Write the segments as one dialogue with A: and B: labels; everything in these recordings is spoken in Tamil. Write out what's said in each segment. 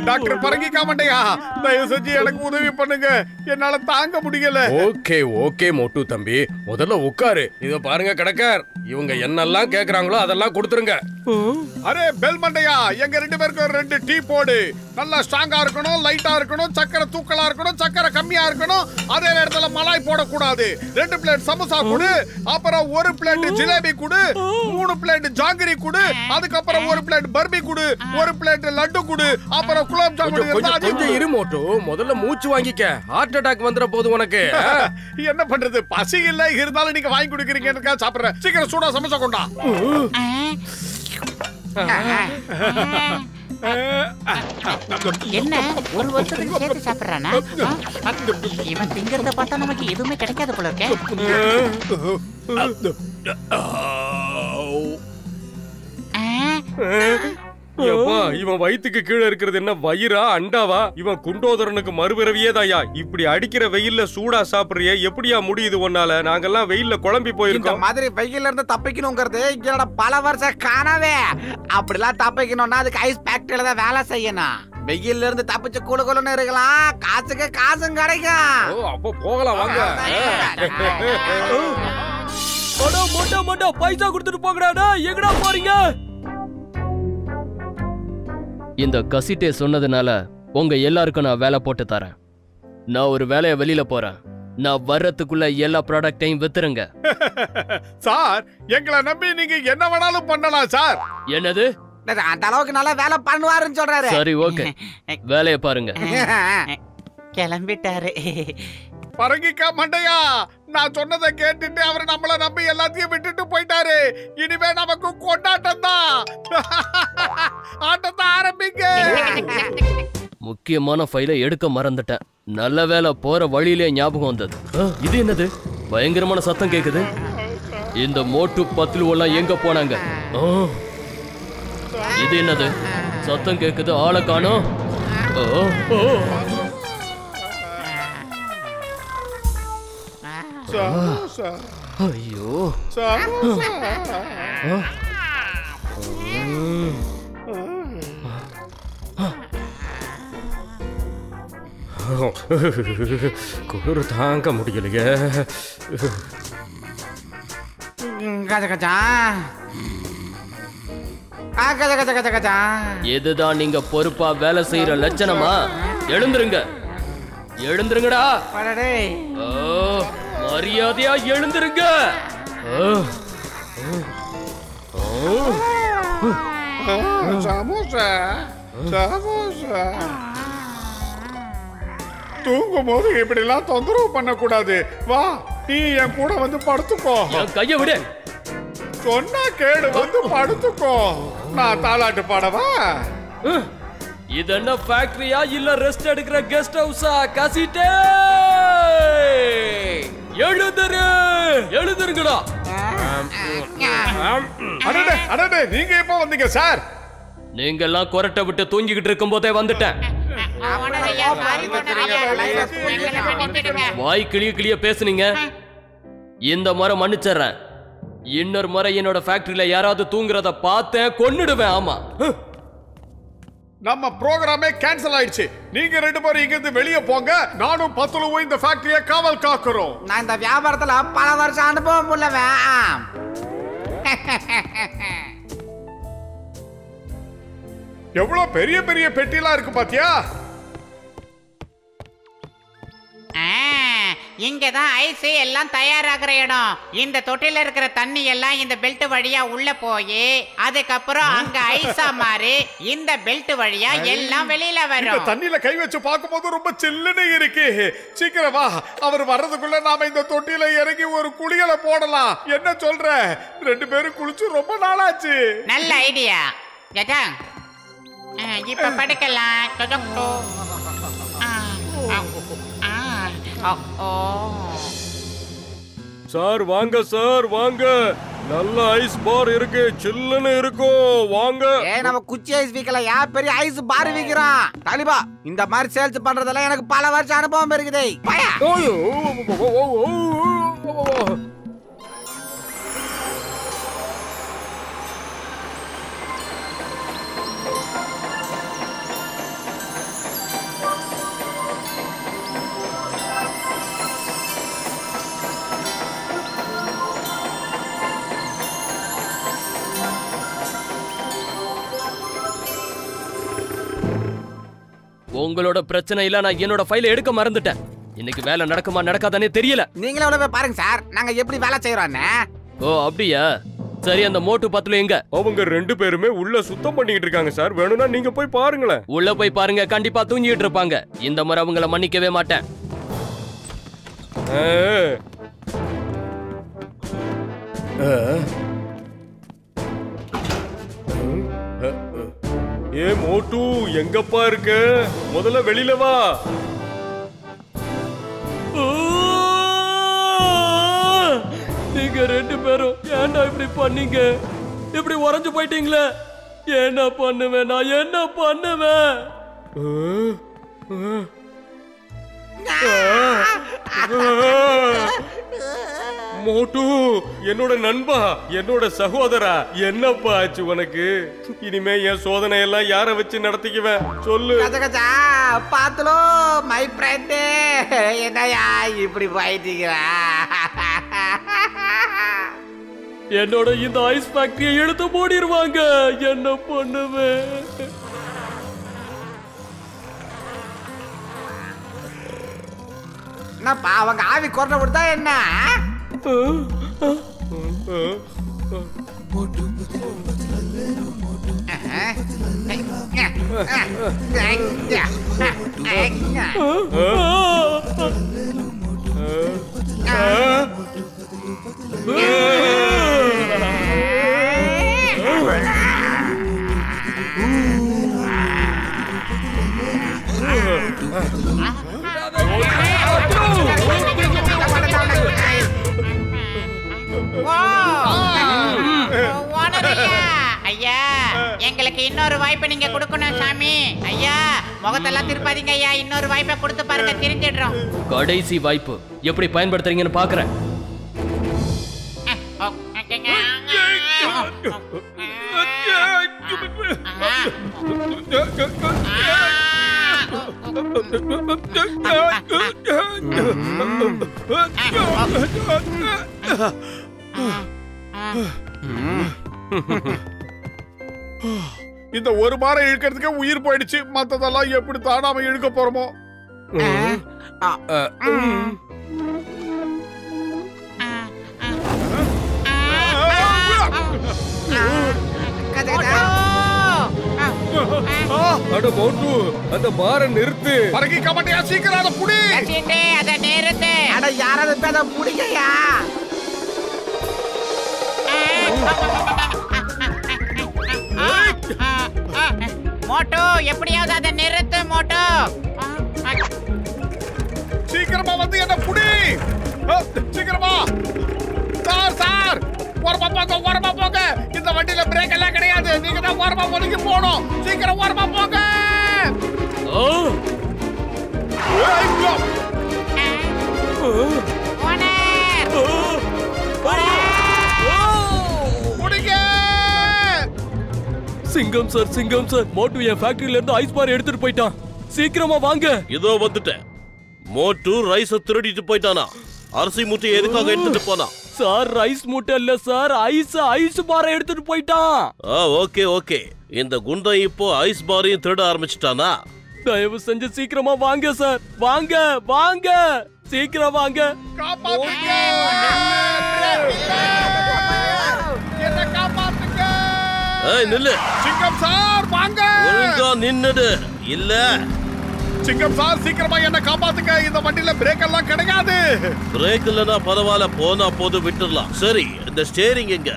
A: டாக்டர் பரங்கிக்கா மண்டையா, தயவு செஞ்சு எனக்கு உதவி பண்ணுங்க, என்னால தாங்க முடியல.
B: ஓகே ஓகே மோட்டு தம்பி, முதல்ல உட்காரு. இத பாருங்க கடக்கார், இவங்க என்னெல்லாம் கேக்குறாங்களோ அதெல்லாம் கொடுத்துருங்க.
A: அரே பெல் மண்டையா, எங்க 2 பேருக்கு 2 டீ போடு. நல்லா ஸ்ட்ராங்கா இருக்கணும், லைட்டா இருக்கணும், சக்கரை தூக்கலா இருக்கணும், சக்கரை கம்மியா இருக்கணும், அதே நேரத்துல மலாய் போடக்கூடாது. 2 பிளேட் சமோசா கொடு, அப்புறம் 1 பிளேட் ஜிலேபி கொடு, 3 பிளேட் ஜாங்கிரி கொடு, அதுக்கப்புறம் 1 பிளேட் பர்பி கொடு, 1 பிளேட் லட்டு கொடு, அப்புறம் குலாப் ஜாமுன்.
B: கொஞ்சம் இரு மோட்டு, முதல்ல மூச்சு வாங்கிக்க, ஹார்ட் அட்டாக் வந்துற போது உனக்கு.
A: என்ன பண்றது, பசி இல்ல, இருந்தாலும் நீங்க வாங்கி கொடுக்குறீங்க, சாப்பிடுறேன். சீக்கிரம் சூடா சமோசா கொண்டா.
C: என்ன ஒரு வருஷத்துக்கு சேர்த்து சாப்பிடுறானா? இவன் திங்கிறத பார்த்தா நமக்கு எதுவுமே கிடைக்காது போல இருக்கே.
B: இவன் வயிற்றுக்கு கீழே இருக்கிறது என்ன வயிறா அண்டாவா? இவன் குண்டோதரனுக்கு மறுபிறவியே தாயா. இப்படி அடிக்கிற வெயில்ல சூடா சாப்பிடுறிய, எப்படியா முடியுது உன்னால? நாங்கெல்லாம் வெயில்ல குழம்பி போயிருக்கோம்.
D: இந்த மாதிரி வெயில்ல இருந்து தப்பிக்கணுங்கிறது என்னோட பல வருஷ கனவே. அப்படிலாம் தப்பிக்கணும்னா அதுக்கு ஐஸ் ஃபேக்டரியில தான் வேலை செய்யணும். வெயில்ல இருந்து தப்பிச்சு குளுகுளுன்னு இருக்கலாம், காசுக்கு காசும் கிடைக்கும்.
B: அப்போ போகலாம் வாங்க.
E: மொட்டை பைசா கொடுத்துட்டு போங்கடா, எங்கடா போறீங்க? இந்த கசிட்டே சொன்னதுனால உங்க எல்லாருக்கும் நான் வேலை போட்டு தரேன். நான் ஒரு வேலையை வெளியில போறேன். நான் வர்றதுக்குள்ள எல்லா ப்ராடக்டையும் வித்துருங்க.
A: சார், எங்களை நம்பி நீங்க என்ன வேணாலும் பண்ணலாம் சார்.
E: என்னது?
D: அந்த அளவுக்கு நல்லா வேலை பண்ணுவாருன்னு சொல்றாரு.
E: சரி ஓகே, வேலையை பாருங்க.
C: கிளம்பிட்டாரு.
A: பரங்கிக்கா மண்டையா, நான் சொன்னதை கேட்டுட்டு அவர் நம்மள நம்பி எல்லாத்தையும் விட்டுட்டு போயிட்டாரு. இனிமே நமக்கு கொண்டாட்டம் தான். ஆட்டத்தை ஆரம்பிங்க.
E: முக்கியமான ஃபைலை எடுக்க மறந்துட்டேன். நல்ல வேலை, போற வழியிலே ஞாபகம் வந்தது. இது என்னது? பயங்கரமான சத்தம் கேக்குது. இந்த மோட்டு பத்லு எல்லாம் எங்க போனாங்க? இது என்னது? சத்தம் கேக்குது, ஆளை காணோம். ஐயோ,
B: குளிர் தாங்க முடியலையே.
E: இதுதான் நீங்க பொறுப்பா வேலை செய்யற லட்சணமா? எழுந்துருங்க, எழுந்துருங்கடா. மரியாதையா எழுந்துருங்க.
A: தூங்கும் போது இப்படி எல்லாம் தொந்தரவு பண்ண கூடாது. வா, நீ என் கூட வந்து படுத்துக்கோ.
E: கைய விடு.
A: சொன்னா கேடு, வந்து படுத்துக்கோ. நான் தாலாட்டு பாடவா?
E: இது என்ன ஃபேக்டரியா இல்ல ரெஸ்ட் எடுக்கிற கெஸ்ட் ஹவுஸா? கசிட்டே எழுதுரு, எழுதுருங்கடா.
A: அடடே, நீங்க எப்ப வந்தீங்க சார்?
E: நீங்க எல்லாம் கொரட்டை விட்டு தூங்கிக்கிட்டு இருக்கும் போதே வந்துட்டேன். வாய் கிளிய கிளிய பேசுனீங்க. இந்த முறை மன்னிச்சிடுறேன். இன்னொரு முறை என்னோட ஃபேக்டரியில யாராவது தூங்குறத பார்த்தேன், கொன்னுடுவேன். ஆமா,
A: நம்ம ப்ரோகிராமே கேன்சல் ஆயிடுச்சு. நீங்க 2 பேரும் இங்க இருந்து வெளியே போங்க. நானும் பத்துலுவும் இந்த ஃபேக்டரியை காவல் காக்குறோம்.
D: நான் இந்த வியாபாரத்துல பல வருஷம் அனுபவம் உள்ளவன்.
A: எவ்வளவு பெரிய பெரிய பெட்டிலாம் இருக்கு பாத்தியா?
C: இங்கதான் ஐஸ் எல்லாம் தயாராகிற இடம். இந்த தொட்டில இருக்கிற தண்ணி எல்லாம் இந்த பெல்ட் வழியா உள்ள போய் அதுக்கப்புறம் அங்க ஐஸா மாறி இந்த பெல்ட் வழியா எல்லாம் வெளியில வரும்.
A: இந்த தண்ணில கை வச்சு பார்க்கும்போது ரொம்ப சில்லுன்னு இருக்கு. சீக்கிரம் வா, அவர் வர்றதுக்குள்ள நாம இந்த தொட்டில இறங்கி ஒரு குளியலை போடலாம். என்ன சொல்ற? 2 பேரும் குளிச்சு ரொம்ப நாளாச்சு.
C: நல்ல ஐடியா. இப்ப படுக்கலாம்.
B: சார் வாங்க, சார் வாங்க. நல்ல ஐஸ் பார் இருக்கு, சில்லுன்னு இருக்கும். வாங்க.
D: நம்ம குச்சி ஐஸ் விக்கல, யார் பெரிய ஐஸ் பார் விக்கிறான்? தாலிபா, இந்த மாதிரி சேல்ஸ் பண்றதெல்லாம் எனக்கு பல வருஷம் அனுபவம் இருக்குது.
E: உங்களோட பிரச்சனையில நான் என்னோட ஃபைலை எடுக்க மறந்துட்டேன். இன்னைக்கு வேலை நடக்குமா நடக்காதானே தெரியல.
D: நீங்களே உள்ள போய் பாருங்க சார், நாங்க எப்படி வேலை செய்யறோம்னு.
E: ஓ அப்படியா? சரி, அந்த மோட்டு பத்துல எங்க?
B: அவங்க 2 பேருமே உள்ள சுத்தம் பண்ணிக்கிட்டு இருக்காங்க சார். வேணும்னா நீங்க போய் பாருங்களேன்.
E: உள்ள போய் பாருங்க, கண்டிப்பா தூங்கிட்டு இருப்பாங்க. இந்த முறை அவங்கள மன்னிக்கவே மாட்டேன்.
B: ஏ மோட்டு, எங்கப்பா இருக்க? முதல்ல வெளியில வா.
E: நீங்க 2 பேரும் ஏன்டா இப்படி பண்ணீங்க? இப்படி உறைஞ்சு போயிட்டீங்களே. என்ன பண்ணுவேன் நான்? என்ன பண்ணுவேன்?
B: மோட்டு, என்னோட நண்பா, என்னோட சகோதரா, என்னப்பா ஆச்சு உனக்கு? இனிமே என் சோதனை எல்லாம் யார வச்சு நடத்திக்குவேன் சொல்லு.
D: கஜகஜா பாத்துலோ மை ஃப்ரெண்ட், என்னையா இப்படி போயிட்டீங்க?
E: என்னோட இந்த ஐஸ் ஃபேக்டரியை எடுத்து மூடிடுவாங்க. என்ன பண்ணுவேன்?
D: என்னப்பா அவங்க ஆவி கொரட்டை விடுதா என்ன?
C: ஐயா, எங்களுக்கு இன்னொரு வாய்ப்பை நீங்க கொடுக்கணும் சாமி. ஐயா, முகத்தெல்லாம் திருப்பாதீங்க ஐயா. இன்னொரு வாய்ப்பை கொடுத்து பாருங்க, தெரிஞ்சிடுறோம்.
E: கடைசி வாய்ப்பு எப்படி பயன்படுத்துறீங்கன்னு பாக்குறேன்.
A: இந்த ஒரு வாரம் இழுக்கிறதுக்கே உயிர் போயிடுச்சு. மத்ததெல்லாம் எப்படி தாடாம இழுக்க போறோமோ?
B: அட மோட்டு, அந்த பார நிறுத்து.
A: பறக்கிக்க மாட்டியா? சீக்கிரம் அதை புடி.
C: அதை நிறுத்து.
D: அட யாராவது பேத முடிக்கையா?
C: மோட்டு, எப்படியாவது அதை நிறுத்து மோட்டு.
A: சீக்கிரமா வந்து என்ன புடி. சீக்கிரமா. சார், ஓரமா போங்க. இந்த வண்டியில பிரேக் எல்லாம் கிடையாது. நீங்க தான் ஓரமா ஒதுங்கி போகணும். சீக்கிரம் ஓரமா போங்க.
E: சிங்கம் சார், மோட்டு என் ஃபேக்டரியில இருந்து ஐஸ் பார் எடுத்துட்டு போயிட்டான். சீக்கிரமா வாங்க.
F: இதோ வந்துட்டேன். மோட்டு ரைஸ் திருடிட்டு போயிட்டானா? அரிசி மூட்டை எதுக்காக எடுத்துட்டு போனா?
E: சார், ரைஸ் மூட்டை இல்ல சார், ஐஸ் பாரை எடுத்துட்டு போயிட்டான்.
F: ஓகே. இந்த குண்டன் இப்போ ஐஸ் பாரையும் திருட ஆரம்பிச்சிட்டானா?
E: தயவு செஞ்சு சீக்கிரமா வாங்க சார். வாங்க சீக்கிரம் வாங்க.
A: காப்பாத்துங்க. என்ன காப்பாத்துங்க.
F: நில்லு.
A: சிங்கம் சார் வாங்க.
F: ஒழுங்கா நின்னுடு. இல்ல
A: சிங்கம் சார், சீக்கிரமா என்ன காப்பாத்துங்க. இந்த வண்டியில பிரேக் எல்லாம் கிடையாது.
F: பிரேக் இல்லனா பரவாயில்ல, போனா போது விட்டுடலாம். சரி, இந்த ஸ்டேரிங் எங்க?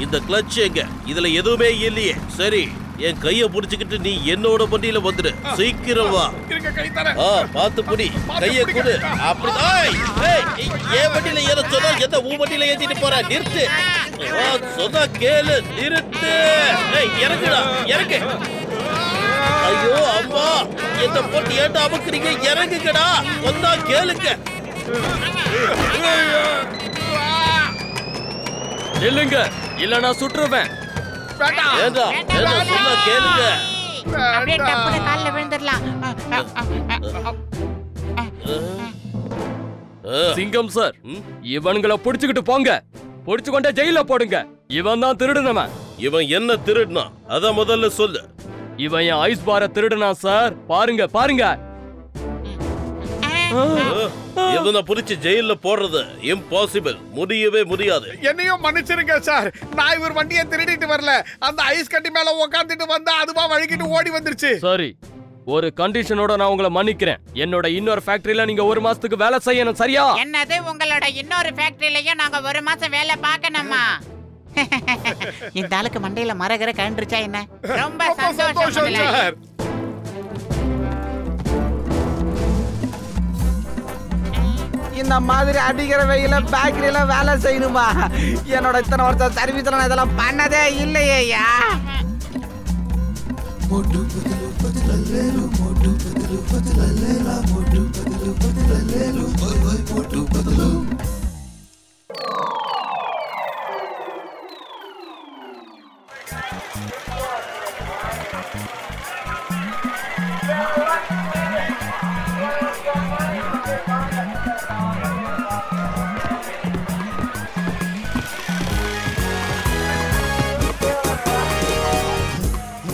F: இந்த கிளட்ச் எங்க? இதுல எதுவுமே இல்லையே. சரி, என் கைய புடிச்சுக்கிட்டு நீ என்னோட வண்டியில வந்துடு. சீக்கிரம் வா.
A: கை தர.
F: பாத்து புடி. கைய கொடு. அப்படி. ஏன் வண்டியில ஏற சொன்னா எந்த உன் வண்டியில ஏத்திட்டு போற? நிறுத்து. சொன்னா கேளு. நிறுத்து. இறங்குடா, இறங்கு. ஐயோ அம்மா, என்ன போட்டு ஏன்டா அமுக்குறீங்க? இறங்குங்கடா. சொன்னா கேளுங்க.
E: இல்லங்க, இல்ல நான் சுற்றுவேன்.
F: ஏண்டா சொன்னா கேளுங்க.
C: அப்படியே டப்புனு கால்ல விழுந்துடலாம்.
E: சிங்கம் சார், இவன்களை புடிச்சுக்கிட்டு போங்க. புடிச்சு கொண்டே ஜெயில போடுங்க. இவன் தான் திருடுனவன்.
F: இவன் என்ன திருடுனா? அத முதல்ல சொல்லு.
E: இவன் என் ஐஸ் பாரை திருடுனா சார். பாருங்க பாருங்க.
F: இவனை புடிச்சு ஜெயில போடுறது இம்பாசிபிள், முடியவே முடியாது.
A: என்னையும் மன்னிச்சிருங்க சார், நான் இவர் வண்டியை திருடிட்டு வரல. அந்த ஐஸ் கட்டி மேல உட்காந்துட்டு வந்தா அதுவா வழுக்கிட்டு ஓடி வந்துருச்சு.
E: சரி, ஒரு கண்டிஷனோட நான் உங்களை மன்னிக்கிறேன். என்னோட இன்னொரு ஃபேக்டரியில நீங்க 1 மாசத்துக்கு வேலை செய்யணும், சரியா?
C: என்னது, உங்களோட இன்னொரு ஃபேக்டரியிலயும் நாங்க 1 மாசம் வேலை பார்க்கணுமா? இந்த ஆளுக்கு மண்டையில மரகர கண்டுச்சா என்ன? ரொம்ப சந்தோஷம்
A: சார்.
D: இந்த மாதிரி அடிக்கிற வெயில பேக்கரியில வேலை செய்யணுமா? என்னோட இத்தனை வருஷம் சர்வீஸ்ல நான் இதெல்லாம் பண்ணதே இல்லையா?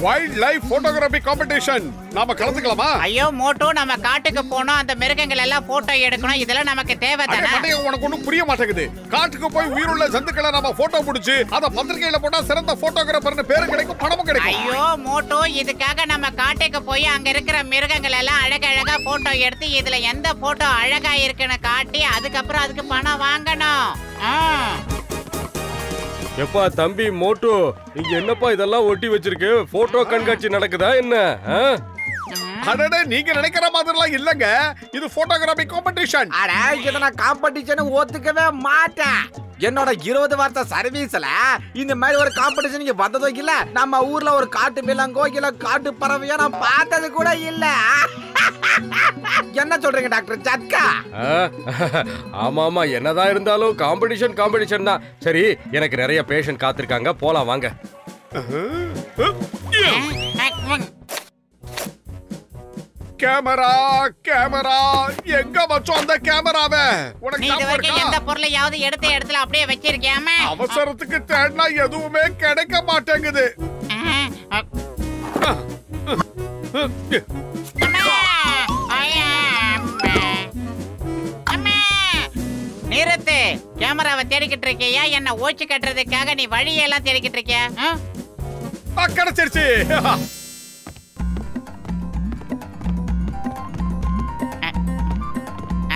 A: வைல்ட் லைஃப் போட்டோகிராஃபி காம்படிஷன் நாம கலந்துக்கலாமா?
C: ஐயோ மோட்டோ, நம்ம காட்டுக்கு போனோம், அந்த மிருகங்கள் எல்லாம் போட்டோ எடுக்கணும். இதெல்லாம் நமக்கு தேவைதானா?
A: உனக்கு ஒண்ணும் புரிய மாட்டேங்குது. காட்டுக்கு போய் உயிருள்ள ஜந்துக்களை நாம போட்டோ பிடிச்சு அத பத்திரிகையில போட்டா சிறந்த போட்டோகிராஃபர்னு பேரு கிடைக்கும், பணமும் கிடைக்கும்.
C: ஐயோ மோட்டோ, இதுக்காக நம்ம காட்டுக்கு போய் அங்க இருக்கிற மிருகங்கள் எல்லாம் அழகழகா போட்டோ எடுத்து இதுல எந்த போட்டோ அழகா இருக்குன்னு காட்டி அதுக்கப்புறம் அதுக்கு பணம் வாங்கணும்.
B: எப்பா தம்பி மோட்டோ, நீங்க என்னப்பா இதெல்லாம் ஒட்டி வச்சிருக்கு? போட்டோ கண்காட்சி நடக்குதா என்ன?
A: அடடே, நீங்க நினைக்கிற மாதிரிலாம் இல்லங்க. இது போட்டோகிராஃபி காம்படிஷன்.
D: அட, இத நான் காம்படிஷன் ஒத்துக்கவே மாட்டேன். என்னோட 20 வருஷ சர்வீஸ்ல இந்த மாதிரி ஒரு காம்படிஷன் இங்க வந்ததோ இல்ல. நம்ம ஊர்ல ஒரு காட்டு விலங்கோ இல்ல காட்டு பறவையோ நான் பார்த்தது கூட இல்ல. என்ன சொல்றீங்க டாக்டர் சட்கா?
B: ஆமா ஆமா, என்னதான் இருந்தாலும் காம்படிஷன் தான். சரி, எனக்கு நிறைய பேஷண்ட் காத்திருக்காங்க, போலாம் வாங்க.
A: கேமரா கேமரா, எங்க வச்சோம் அந்த கேமராவை?
C: நீ இதுவரைக்கும் எந்த பொருளையாவது எடுத்த இடத்துல அப்படியே வச்சிருக்கியாமே?
A: அவசரத்துக்கு தேடினா எதுவுமே கிடைக்க மாட்டேங்குது.
C: நிறுத்து. கேமராவை தேடிக்கிட்டு இருக்கியா? என்ன ஓச்சு கட்டுறதுக்காக நீ வழியெல்லாம் தேடிக்கிட்டு இருக்கியா?
A: கிடைச்சிருச்சு.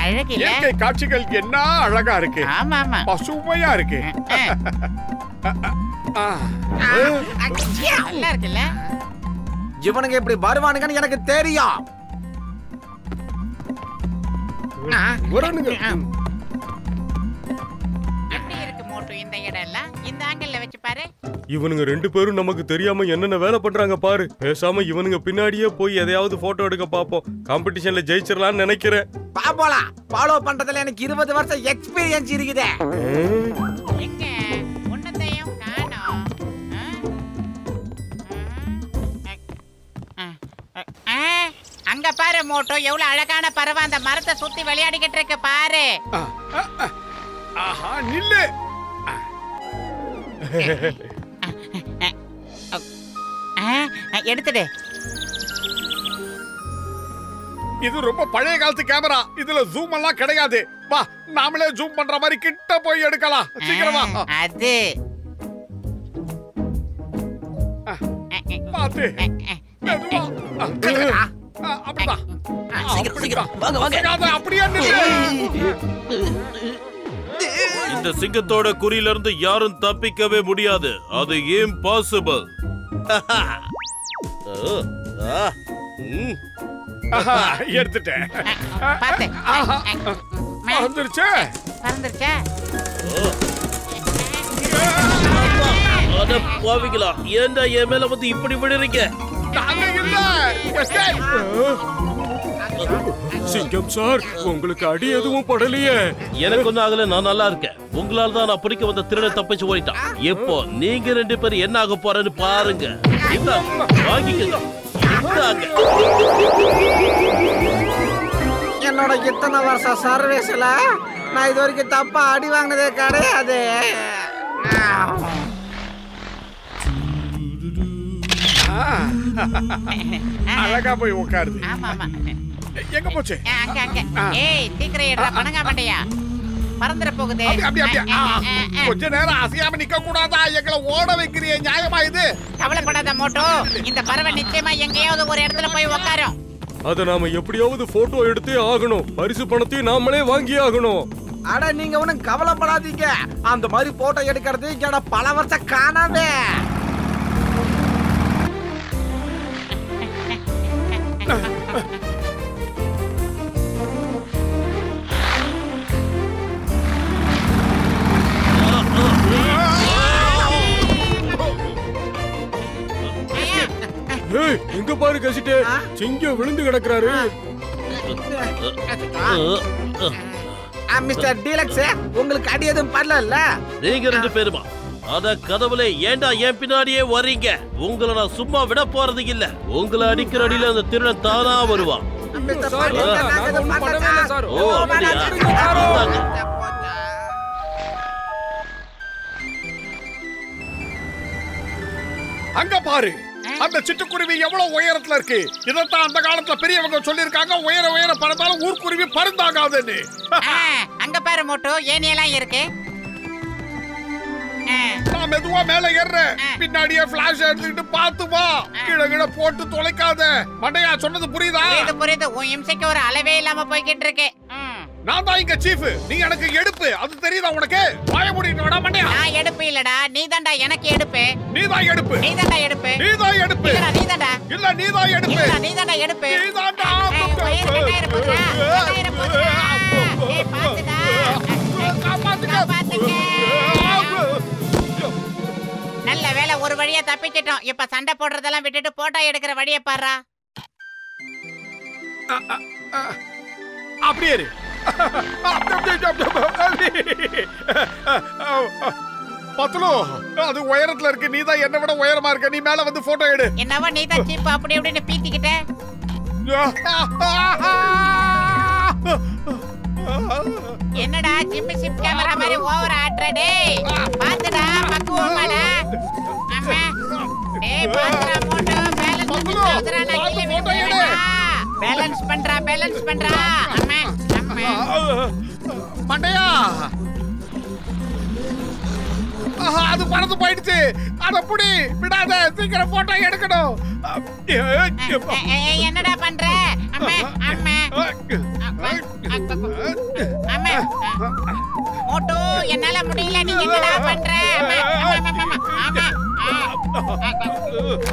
C: அழகில்ல?
A: இயற்கை காட்சிகள் என்ன அழகா இருக்கு.
C: ஆமா ஆமா,
A: பசுமையா இருக்கு.
C: நல்லா இருக்குல்ல?
D: இவனுங்க இப்படி வருவானுங்கன்னு எனக்கு தெரியும்.
C: எப்படி இருக்கு மோட்டோ இந்த இடம் எல்லாம்? இந்த ஆங்கிள் வச்சு பாரு.
B: இவனுங்க 2 பேரும் நமக்கு தெரியாம என்னென்ன வேலை பண்றாங்க பாரு. பேசாம இவனுங்க பின்னாடியே போய் எதையாவது போட்டோ எடுக்க பாப்போம். காம்படிஷன்ல ஜெயிச்சிடலாம்னு நினைக்கிறேன்.
D: பாப்போலாம். ஃபாலோ பண்றதுல எனக்கு 20 வருஷம் எக்ஸ்பீரியன்ஸ் இருக்குது.
C: எங்க ஒன்னத்தையும் காணோம். அங்க பாரு மோட்டோ, எவ்வளவு அழகான பறவை அந்த மரத்தை சுத்தி விளையாடிக்கிட்டு இருக்கு பாரு.
A: ஆஹா, நில்லு.
C: எடுத்துடு.
A: இது ரொம்ப பழைய காலத்து கேமரா. இதுல ஜூம் எல்லாம் கிடையாது. வா, நாமளே ஜூம் பண்ற மாதிரி கிட்ட போய் எடுக்கலாம். சீக்கிரமா.
C: அது
A: பாத்து. மெதுவா. அப்படிதான்.
F: சீக்கிரம் வாங்க வாங்க.
A: அப்படியே நில்லு.
F: இந்த சிங்கத்தோட குறியில இருந்து யாரும் தப்பிக்கவே முடியாது. அது இம்பாசிபிள்.
A: எடுத்துட்டேன்.
C: பாத்து.
A: வந்துருச்சு.
C: பறந்துருச்சா?
F: அட பாவிங்களா, ஏன்டா என் மேல வந்து இப்படி விடுறீங்க?
A: நாங்க இல்ல. எஸ்கேப்.
B: சிங்கம் சார், உங்களுக்கு அடி எதுவும் படலையே?
F: எனக்கு ஒன்னும் ஆகல, நான் நல்லா இருக்கேன். உங்களால தான் நான் பிடிக்க வந்த திருட தப்பிச்சு ஓடிட்டான். இப்போ நீங்க 2 பேரும் என்ன ஆக போறேன்னு பாருங்க. வாங்கிக்கங்க.
D: என்னோட இத்தனை வருஷம் சர்வீஸ்ல நான் இது வரைக்கும் தப்பா அடி வாங்கினதே கிடையாது.
A: ஆ அழகா போய் உட்காருது.
C: ஆமா ஆமா.
A: எங்க போச்சு?
C: அங்க அங்க. ஏய் சீக்கிரம் எடுடா பணங்க மண்டையா. பறந்துற போகுது.
A: அப்படியே கொஞ்ச நேரம் அசையாம நிக்க கூடாதா? எங்களை ஓட வைக்கிறியே, நியாயமா இது?
C: கவலைப்படாத மோட்டோ, இந்த பறவை நிச்சயமா எங்கேயாவது ஒரு இடத்துல போய் உட்காரும்.
B: அத நாம எப்படியாவது போட்டோ எடுத்தே ஆகணும். பரிசு பணத்தையும் நாமளே வாங்கி ஆகணும்.
D: அட நீங்க ஒண்ணும் கவலைப்படாதீங்க. அந்த மாதிரி போட்டோ எடுக்கிறது என்னோட பல வருஷ கனவு.
B: ஏய், எங்க பாரு கசிட்டே, சிங்கம் விழுந்து கிடக்குறாரு.
D: மிஸ்டர் டீலக்ஸ், உங்களுக்கு அடி எதுவும் படல?
F: நீங்க 2 பேருமா? அத கதவுல ஏண்டா என் பின்னாடியே வர்றீங்க? உங்களை நான் சும்மா விட போறது இல்ல. உங்களை அடிக்கிற அடியில அந்த திருடன் தானா வருவான்.
A: அங்க பாரு, அந்த சிட்டுக்குருவி எவ்வளவு உயரத்துல இருக்கு. இதத்தான் அந்த காலத்துல பெரியவங்க சொல்லிருக்காங்க, உயர உயர பறந்தாலும் ஊர்க்குருவி பறந்தாகாதுன்னு.
C: அங்க பாரு மோட்டோ, ஏனியெல்லாம் இருக்கு.
A: நான் மெதுவா மேல ஏறேன், பின்னாடியே பிளாஷ் எடுத்துக்கிட்டு பாத்து வா. கீழ போட்டு தொலைக்காத. மண்டையா சொன்னது புரியுதா?
C: புரியுது. உன் இம்சைக்கு ஒரு அளவே இல்லாம போய்கிட்டு இருக்கு.
A: நான் தான் இங்க சீஃப், நீ எனக்கு எடுப்பு, அது தெரியுதா உனக்கு? வாய மூடிட்டு வாடா மண்டையா.
C: நான் எடுப்பு இல்லடா, நீதான்டா எனக்கு எடுப்பு.
A: நீதான் எடுப்பு.
C: நீதான்டா எடுப்பு.
A: நீதான் எடுப்பு.
C: இல்லடா நீதான்டா.
A: இல்ல நீதான் எடுப்பு.
C: இல்லடா நீதான்டா எடுப்பு.
A: நீதான்டா.
C: வயிறு கட்டாயிர போகுதுடா. கட்டாயிர போகுதுடா. ஏய் பாத்துடா. பாத்துக்க. நல்ல வேளை ஒரு வழியா தப்பிச்சிட்டோம். இப்ப சண்டை போடுறதெல்லாம் விட்டுட்டு போட்டோ எடுக்கிற வழியை பாருடா.
A: அப்படியே இரு. பத்துலு, அது உயரத்துல இருக்கு, நீதான் என்னை விட உயரமா இருக்க. நீ மேல வந்து போட்டோ எடு.
C: என்னவா நீதான் சீப் அப்படி இப்படின்னு பீத்திக்கிட்ட. என்னடா ஜிம்மி சிப் கேமரா மாதிரி ஓவர் ஆட்ற டேய். பாத்துடா பக்குவமாடா. அம்மா டேய் பாத்துடா மோட்டோ, பேலன்ஸ் பண்றா. அம்மா அம்மா
A: மண்டையா, அது பறந்து போயிடுச்சு. அத புடி, விடாத, சீக்கிரம் போட்டோ எடுக்கணும்.
C: என்னடா பண்ற? அம்மா அம்மா அம்மா மோட்டோ, என்னால முடியல. நீ என்னடா பண்ற?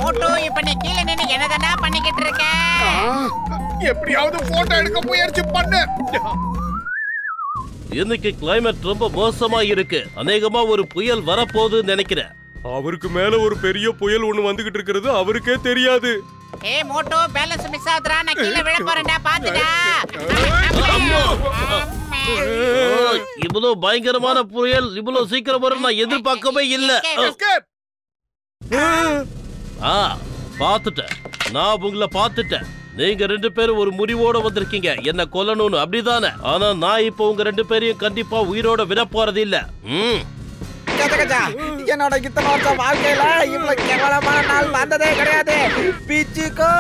C: மோட்டோ, இப்ப நீ கீழே நின்னு என்னடா பண்ணிக்கிட்டு இருக்க?
A: எப்படியாவது போட்டோ எடுக்க முயற்சி பண்ணு.
F: இன்னைக்கு கிளைமேட் ரொம்ப மோசமா இருக்கு. அநேகமா ஒரு புயல் வரப்போகுதுன்னு நினைக்கிறேன்.
B: அவருக்கு மேல ஒரு பெரிய புயல் ஒண்ணு வந்துகிட்டு இருக்கிறது அவருக்கே தெரியாது.
C: ஏய் மோட்டோ, பேலன்ஸ் மிஸ் ஆகுதுடா. நான் கீழே விழ போறேன்டா, பாத்துடா.
F: இவ்வளவு பயங்கரமான புயல் இவ்வளவு சீக்கிரம் வரும் நான் எதிர்பார்க்கவே இல்ல. பாத்துட்டேன், நான் உங்களை பாத்துட்டேன். நீங்க 2 பேரும் ஒரு முடிவோட வந்திருக்கீங்க, என்ன கொல்லணும்னு, அப்படிதானே? ஆனா நான் இப்ப உங்க 2 பேரையும் கண்டிப்பா உயிரோட விட போறது இல்ல.
D: என்னோட இத்தனை வருஷம் வாழ்க்கையில இவ்வளவு கேவலமான நாள் வந்ததே கிடையாது. பிச்சுக்கோ.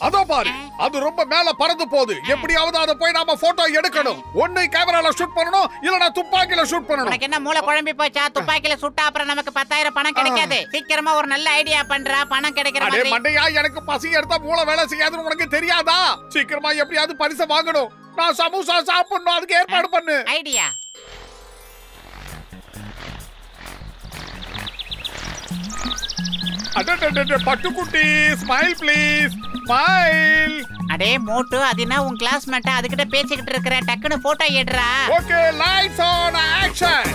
A: அதோ பாரு, அது ரொம்ப மேல பறந்து போகுது. எப்படியாவது அதை போய் நாம போட்டோ எடுக்கணும். ஒண்ணு கேமரால ஷூட் பண்ணணும், இல்லனா துப்பாக்கில ஷூட் பண்ணணும்.
C: உனக்கு என்ன மூளை குழம்பி போச்சா? துப்பாக்கில சுட்டா அப்புறம் நமக்கு 10,000 பணம் கிடைக்காது. சீக்கிரமா ஒரு நல்ல ஐடியா பண்றா, பணம் கிடைக்கிற மாதிரி.
A: அடே மண்டையா, எனக்கு பசி எடுத்தா மூளை வேலை செய்யாதுன்னு உனக்கு தெரியாதா? சீக்கிரமா எப்படியாவது பரிசை வாங்கணும். நான் சமோசா சாப்பிடணும், அதுக்கு ஏற்பாடு பண்ணு.
C: ஐடியா.
A: பட்டுக்குட்டி, ஸ்மைல் ப்ளீஸ், ஸ்மைல்.
C: அடே மோட்டு, அதுனா உன் கிளாஸ்மேட், அதுகிட்ட பேசிக்கிட்டு இருக்கற. டக்குன்னு போட்டோ எடுறா.
A: Okay, lights on, action.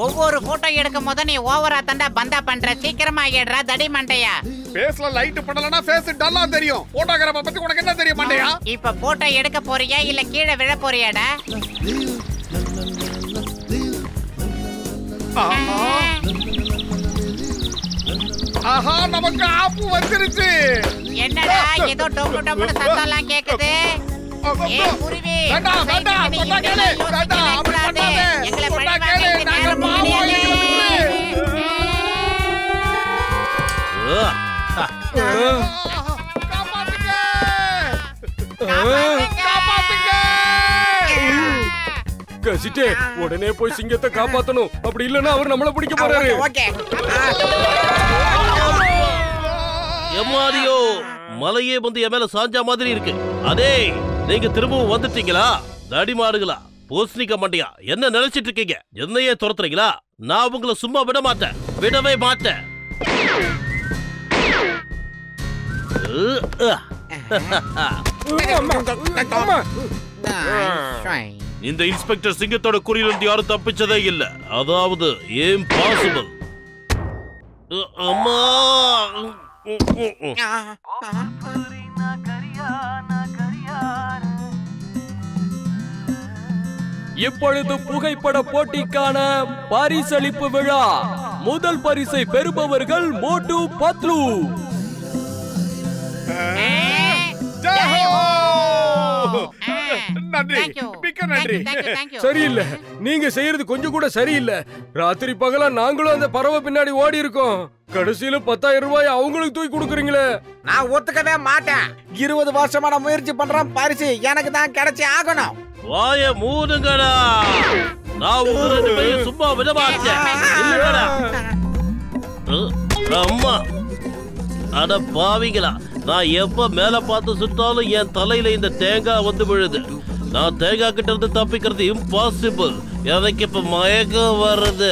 C: ஒவ்வொரு போட்டோ எடுக்கும் போது நீ ஓவரா தண்டா பந்தா பண்ற. சீக்கிரமா எடுறா தடி மண்டையா.
A: ஃபேஸ்ல லைட் பண்ணலனா ஃபேஸ் டல்லா தெரியும். போட்டோகிராஃப பத்தி உனக்கு என்ன தெரியும் மண்டையா?
C: இப்ப போட்டோ எடுக்க போறியா இல்ல கீழே விழ போறியாடா?
A: ஆஹா, நமக்கு ஆப்பு வந்துருச்சு.
C: என்னடா ஏதோ டொம்பு டொம்புன்னு சத்தம்லாம் கேக்குது. ஏ குருவி,
A: வேண்டாம் வேண்டாம், சொன்னா கேளு. வேண்டாம், அப்படி பண்ணாதே.
C: எங்களை
A: சொன்னா கேளு, நாங்க பாவம். காப்பாத்துங்க! காப்பாத்துங்க!
B: கசிட்டே உடனே போய் சிங்கத்தை காப்பாத்தணும். அப்படி இல்லன்னா அவர் நம்மள பிடிக்க போறாரு.
D: ஓகே.
F: எம்மாடியோ மலையே வந்து என் மேல சாஞ்சா மாதிரி இருக்கு. அதே நீங்க திரும்பவும் வந்துட்டீங்களா? தடி மாடுகளா, பூசணிக்க மாட்டியா, என்ன நினைச்சிட்டு இருக்கீங்க? என்னையே துரத்துறீங்களா? நான் உங்களை சும்மா விட மாட்டேன், விடவே மாட்டேன். இந்த இன்ஸ்பெக்டர் சிங்கத்தோட குறியிலிருந்து யாரும் தப்பிச்சதே இல்ல. அதாவது இம்பாசிபிள். அம்மா
E: இப்பொழுது புகைப்பட போட்டிக்கான பரிசளிப்பு விழா. முதல் பரிசை பெறுபவர்கள் மோட்டு பத்லு.
A: நன்றி, மிக்க நன்றி.
B: சரியில்லை, நீங்க செய்யறது கொஞ்சம் கூட சரியில்லை. ராத்திரி பகலா நாங்களும் அந்த பறவை பின்னாடி ஓடி இருக்கோம். கடைசியில 10,000 ரூபாய் அவங்களுக்கு தூக்கி கொடுக்குறீங்களே.
D: நான் ஒத்துக்கவே மாட்டேன். 20 வருஷமா நான் முயற்சி பண்றேன். பரிசு எனக்கு தான் கிடைச்சி ஆகணும்.
F: வாய மூடுங்கடா. நான் உங்க 2 பேரையும் சும்மா விட மாட்டேன். இல்லடா. அம்மா அட பாவிங்களா, நான் எப்ப மேல பார்த்து சுட்டாலும் என் தலையில இந்த தேங்காய் வந்து விழுது. நான் தேங்காய் கிட்ட இருந்து தப்பிக்கிறது இம்பாசிபிள். எனக்கு இப்ப மயக்கம் வருது.